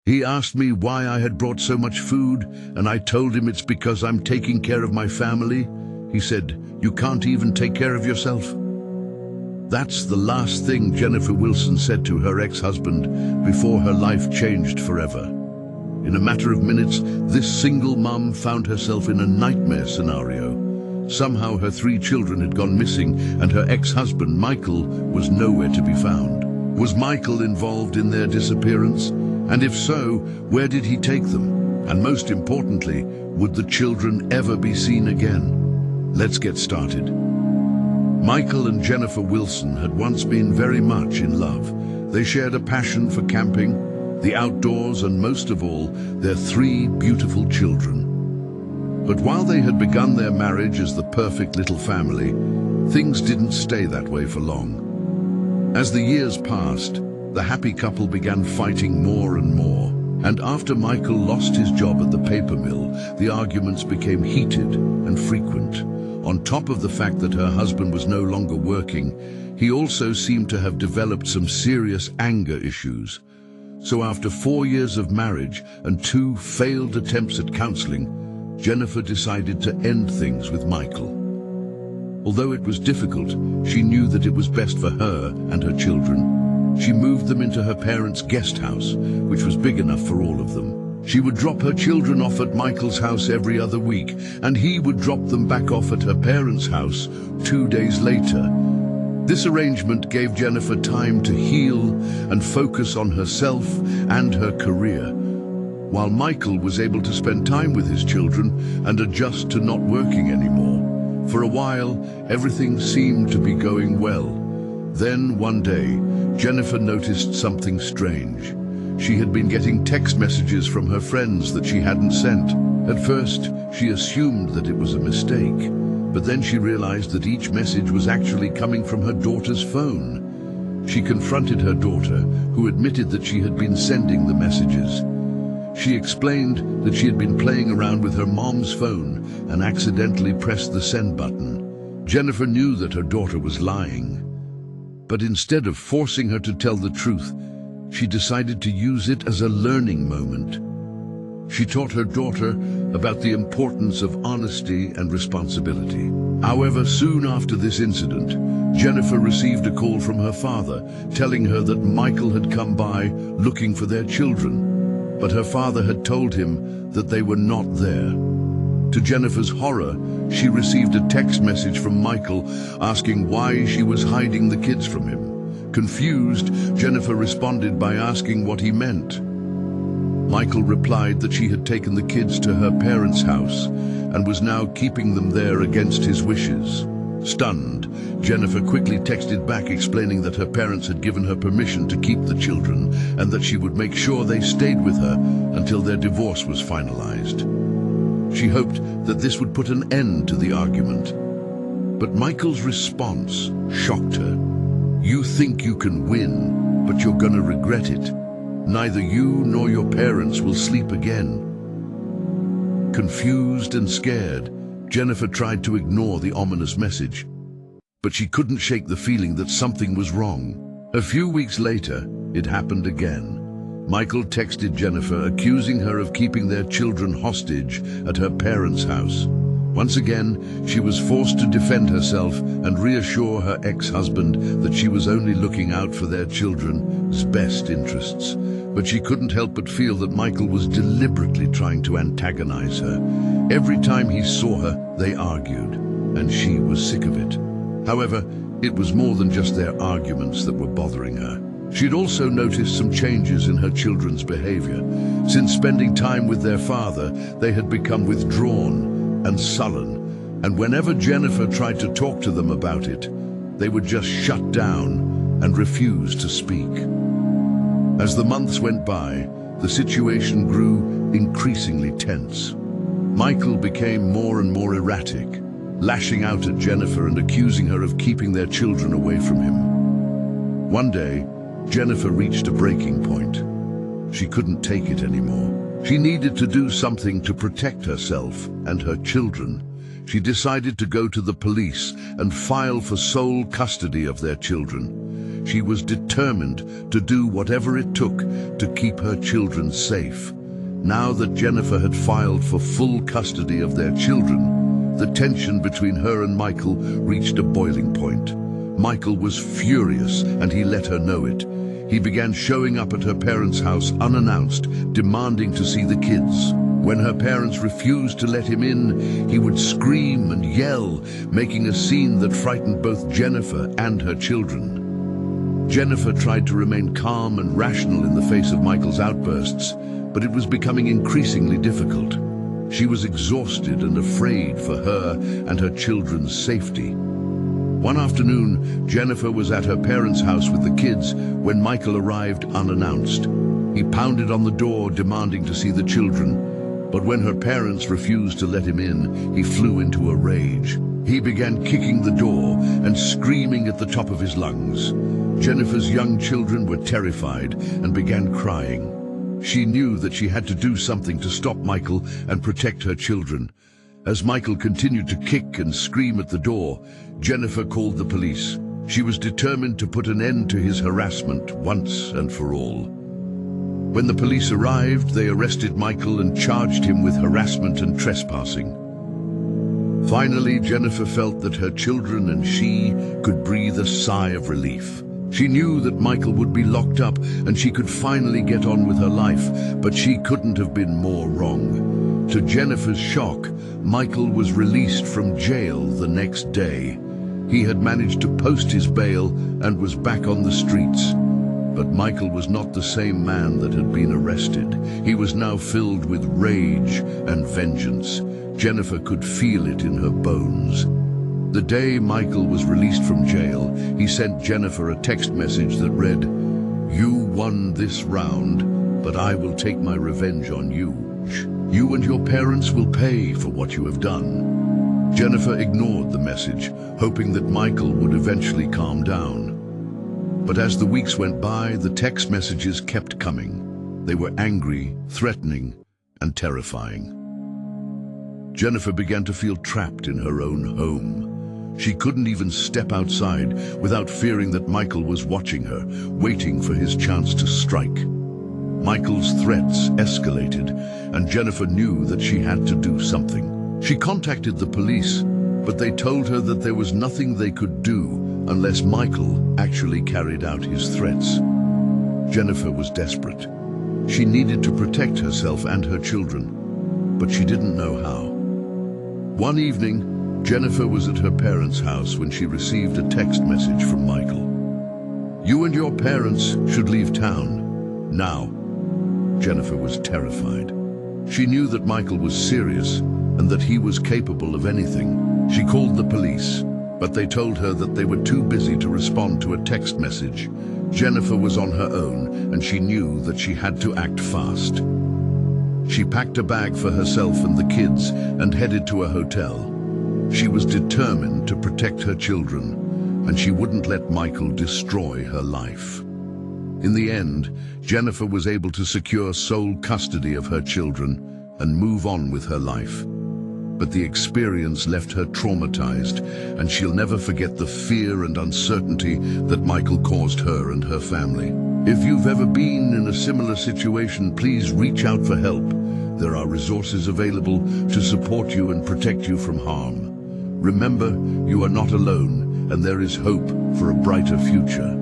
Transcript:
He asked me why I had brought so much food, and I told him it's because I'm taking care of my family. He said, "You can't even take care of yourself." That's the last thing Jennifer Wilson said to her ex-husband before her life changed forever. In a matter of minutes, this single mom found herself in a nightmare scenario. Somehow her 3 children had gone missing, and her ex-husband, Michael, was nowhere to be found. Was Michael involved in their disappearance? And if so, where did he take them? And most importantly, would the children ever be seen again? Let's get started. Michael and Jennifer Wilson had once been very much in love. They shared a passion for camping, the outdoors, and most of all, their 3 beautiful children. But while they had begun their marriage as the perfect little family, things didn't stay that way for long. As the years passed, the happy couple began fighting more and more. And after Michael lost his job at the paper mill, the arguments became heated and frequent. On top of the fact that her husband was no longer working, he also seemed to have developed some serious anger issues. So after 4 years of marriage and 2 failed attempts at counseling, Jennifer decided to end things with Michael. Although it was difficult, she knew that it was best for her and her children. She moved them into her parents' guest house, which was big enough for all of them. She would drop her children off at Michael's house every other week, and he would drop them back off at her parents' house 2 days later. This arrangement gave Jennifer time to heal and focus on herself and her career, while Michael was able to spend time with his children and adjust to not working anymore. For a while, everything seemed to be going well. Then, one day, Jennifer noticed something strange. She had been getting text messages from her friends that she hadn't sent. At first, she assumed that it was a mistake, but then she realized that each message was actually coming from her daughter's phone. She confronted her daughter, who admitted that she had been sending the messages. She explained that she had been playing around with her mom's phone and accidentally pressed the send button. Jennifer knew that her daughter was lying, but instead of forcing her to tell the truth, she decided to use it as a learning moment. She taught her daughter about the importance of honesty and responsibility. However, soon after this incident, Jennifer received a call from her father telling her that Michael had come by looking for their children, but her father had told him that they were not there. To Jennifer's horror, she received a text message from Michael asking why she was hiding the kids from him. Confused, Jennifer responded by asking what he meant. Michael replied that she had taken the kids to her parents' house and was now keeping them there against his wishes. Stunned, Jennifer quickly texted back explaining that her parents had given her permission to keep the children and that she would make sure they stayed with her until their divorce was finalized. She hoped that this would put an end to the argument. But Michael's response shocked her. "You think you can win, but you're gonna regret it. Neither you nor your parents will sleep again." Confused and scared, Jennifer tried to ignore the ominous message, but she couldn't shake the feeling that something was wrong. A few weeks later, it happened again. Michael texted Jennifer accusing her of keeping their children hostage at her parents' house. Once again, she was forced to defend herself and reassure her ex-husband that she was only looking out for their children's best interests. But she couldn't help but feel that Michael was deliberately trying to antagonize her. Every time he saw her, they argued, and she was sick of it. However, it was more than just their arguments that were bothering her. She'd also noticed some changes in her children's behavior. Since spending time with their father, they had become withdrawn and sullen, and whenever Jennifer tried to talk to them about it, they would just shut down and refuse to speak. As the months went by, the situation grew increasingly tense. Michael became more and more erratic, lashing out at Jennifer and accusing her of keeping their children away from him. One day, Jennifer reached a breaking point. She couldn't take it anymore. She needed to do something to protect herself and her children. She decided to go to the police and file for sole custody of their children. She was determined to do whatever it took to keep her children safe. Now that Jennifer had filed for full custody of their children, the tension between her and Michael reached a boiling point. Michael was furious, and he let her know it. He began showing up at her parents' house unannounced, demanding to see the kids. When her parents refused to let him in, he would scream and yell, making a scene that frightened both Jennifer and her children. Jennifer tried to remain calm and rational in the face of Michael's outbursts, but it was becoming increasingly difficult. She was exhausted and afraid for her and her children's safety. One afternoon, Jennifer was at her parents' house with the kids when Michael arrived unannounced. He pounded on the door, demanding to see the children, but when her parents refused to let him in, he flew into a rage. He began kicking the door and screaming at the top of his lungs. Jennifer's young children were terrified and began crying. She knew that she had to do something to stop Michael and protect her children. As Michael continued to kick and scream at the door, Jennifer called the police. She was determined to put an end to his harassment once and for all. When the police arrived, they arrested Michael and charged him with harassment and trespassing. Finally, Jennifer felt that her children and she could breathe a sigh of relief. She knew that Michael would be locked up and she could finally get on with her life, but she couldn't have been more wrong. To Jennifer's shock, Michael was released from jail the next day. He had managed to post his bail and was back on the streets. But Michael was not the same man that had been arrested. He was now filled with rage and vengeance. Jennifer could feel it in her bones. The day Michael was released from jail, he sent Jennifer a text message that read, "You won this round, but I will take my revenge on you. You and your parents will pay for what you have done." Jennifer ignored the message, hoping that Michael would eventually calm down. But as the weeks went by, the text messages kept coming. They were angry, threatening, and terrifying. Jennifer began to feel trapped in her own home. She couldn't even step outside without fearing that Michael was watching her, waiting for his chance to strike. Michael's threats escalated, and Jennifer knew that she had to do something. She contacted the police, but they told her that there was nothing they could do unless Michael actually carried out his threats. Jennifer was desperate. She needed to protect herself and her children, but she didn't know how. One evening, Jennifer was at her parents' house when she received a text message from Michael. "You and your parents should leave town now." Jennifer was terrified. She knew that Michael was serious and that he was capable of anything. She called the police, but they told her that they were too busy to respond to a text message. Jennifer was on her own, and she knew that she had to act fast. She packed a bag for herself and the kids and headed to a hotel. She was determined to protect her children, and she wouldn't let Michael destroy her life. In the end, Jennifer was able to secure sole custody of her children and move on with her life. But the experience left her traumatized, and she'll never forget the fear and uncertainty that Michael caused her and her family. If you've ever been in a similar situation, please reach out for help. There are resources available to support you and protect you from harm. Remember, you are not alone, and there is hope for a brighter future.